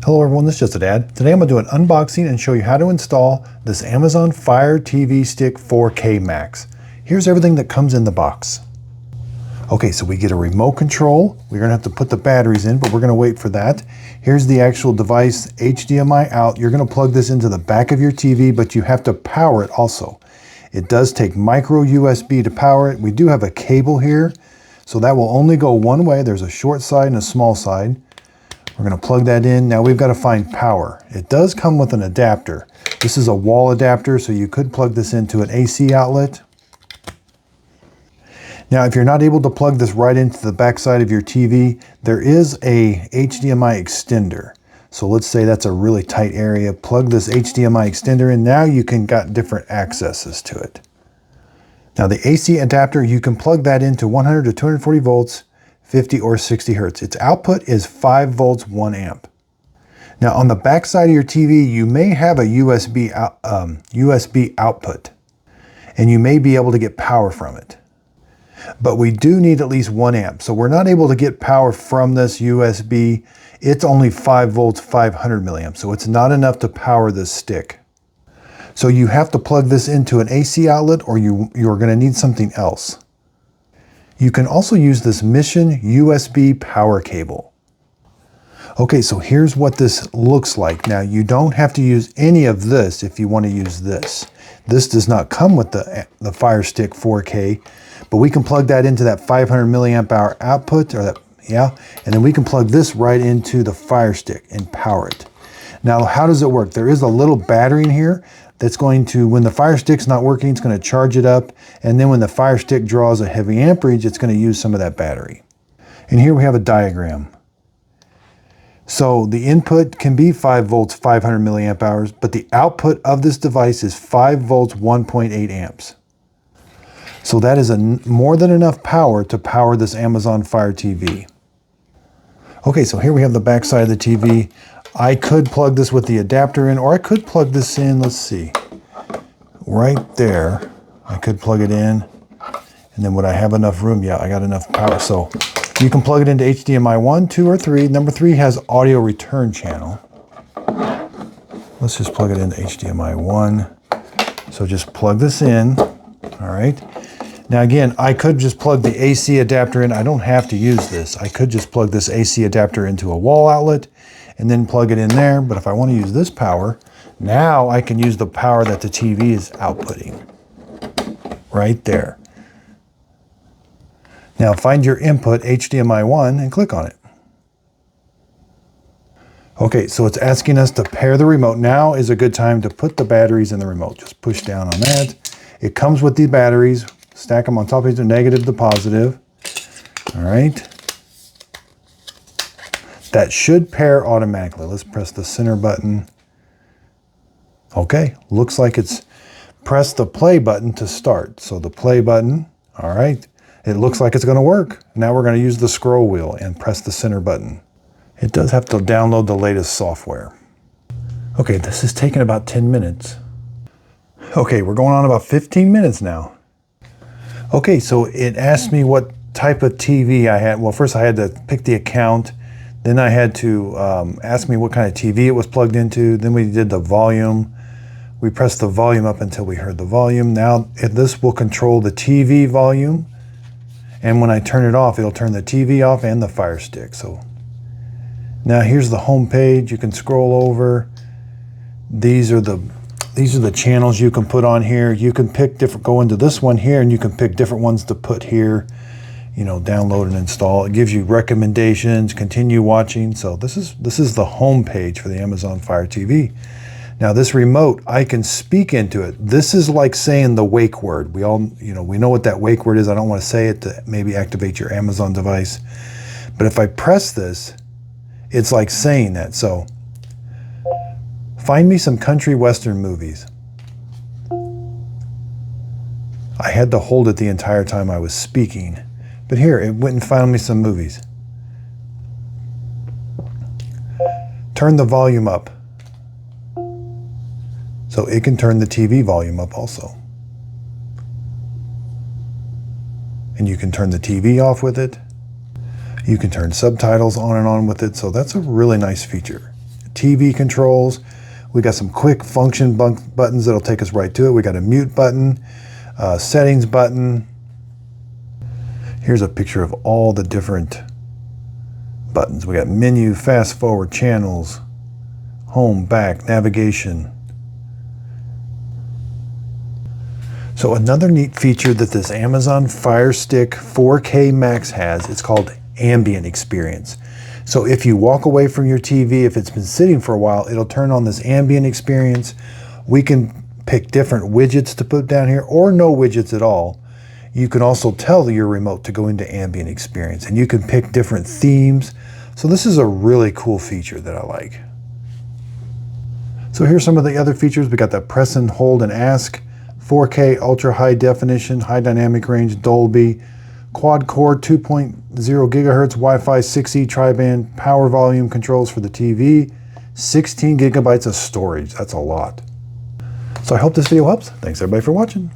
Hello everyone, this is just a dad. Today I'm going to do an unboxing and show you how to install this Amazon Fire TV Stick 4K Max. Here's everything that comes in the box. Okay, so we get a remote control. We're going to have to put the batteries in, but we're going to wait for that. Here's the actual device, HDMI out. You're going to plug this into the back of your TV, but you have to power it also. It does take micro USB to power it. We do have a cable here, so that will only go one way. There's a short side and a small side. We're going to plug that in. Now we've got to find power. It does come with an adapter. This is a wall adapter, so you could plug this into an AC outlet. Now, if you're not able to plug this right into the back side of your TV, there is a HDMI extender. So let's say that's a really tight area. Plug this HDMI extender in. Now you can got different accesses to it. Now the AC adapter, you can plug that into 100 to 240 volts, 50 or 60 hertz. Its output is 5 volts, 1 amp. Now on the back side of your TV, you may have a USB output, and you may be able to get power from it. But we do need at least 1 amp. So we're not able to get power from this USB. It's only 5 volts, 500 milliamps. So it's not enough to power this stick. So you have to plug this into an AC outlet, or you're going to need something else. You can also use this Mission USB power cable. Okay, so here's what this looks like. Now you don't have to use any of this if you want to use this. This does not come with the Fire Stick 4K, but we can plug that into that 500 milliamp hour output, or that, and then we can plug this right into the Fire Stick and power it. Now, how does it work? There is a little battery in here that's going to, when the Fire Stick's not working, it's going to charge it up, and then when the Fire Stick draws a heavy amperage, it's going to use some of that battery. And here we have a diagram. So the input can be 5 volts, 500 milliamp hours, but the output of this device is 5 volts, 1.8 amps. So that is more than enough power to power this Amazon Fire TV. Okay, so here we have the back side of the TV. I could plug this with the adapter in, or I could plug this in, let's see, right there. I could plug it in, and then would I have enough room? Yeah, I got enough power. So you can plug it into HDMI 1, 2, or 3. Number 3 has audio return channel. Let's just plug it into HDMI 1. So just plug this in, all right. Now again, I could just plug the AC adapter in. I don't have to use this. I could just plug this AC adapter into a wall outlet and then plug it in there. But if I want to use this power, now I can use the power that the TV is outputting right there. Now find your input, HDMI 1, and click on it. Okay, so it's asking us to pair the remote. Now is a good time to put the batteries in the remote. Just push down on that. It comes with the batteries. Stack them on top of each other, negative to positive. All right. That should pair automatically. Let's press the center button. Okay, looks like it's pressed the play button to start. So the play button, all right. It looks like it's going to work. Now we're going to use the scroll wheel and press the center button. It does have to download the latest software. Okay, this is taking about 10 minutes. Okay, we're going on about 15 minutes now. Okay, so it asked me what type of TV I had. Well, first I had to pick the account. Then I had to ask me what kind of TV it was plugged into. Then we did the volume. We pressed the volume up until we heard the volume. Now this will control the TV volume. And when I turn it off, it'll turn the TV off and the Fire Stick. So now here's the home page. You can scroll over. These are the channels you can put on here. You can pick go into this one here, and you can pick different ones to put here, download and install. It gives you recommendations, continue watching. So this is the home page for the Amazon Fire TV. Now this remote, I can speak into it. This is like saying the wake word. We all, we know what that wake word is. I don't want to say it to maybe activate your Amazon device. But if I press this, it's like saying that. So find me some country western movies. I had to hold it the entire time I was speaking. But here, it went and found me some movies. Turn the volume up. So it can turn the TV volume up also. And you can turn the TV off with it. You can turn subtitles on and on with it, so that's a really nice feature. TV controls. We got some quick function buttons that'll take us right to it. We got a mute button, settings button. Here's a picture of all the different buttons. We got menu, fast forward, channels, home, back, navigation. So another neat feature that this Amazon Fire Stick 4K Max has, it's called Ambient Experience. So if you walk away from your TV, if it's been sitting for a while, it'll turn on this Ambient Experience. We can pick different widgets to put down here or no widgets at all. You can also tell your remote to go into Ambient Experience, and you can pick different themes. So this is a really cool feature that I like. So here's some of the other features. We got the press and hold and ask, 4K ultra high definition, high dynamic range, Dolby, quad core 2.0 gigahertz, Wi-Fi 6E tri-band, power volume controls for the TV, 16 gigabytes of storage. That's a lot. So I hope this video helps. Thanks everybody for watching.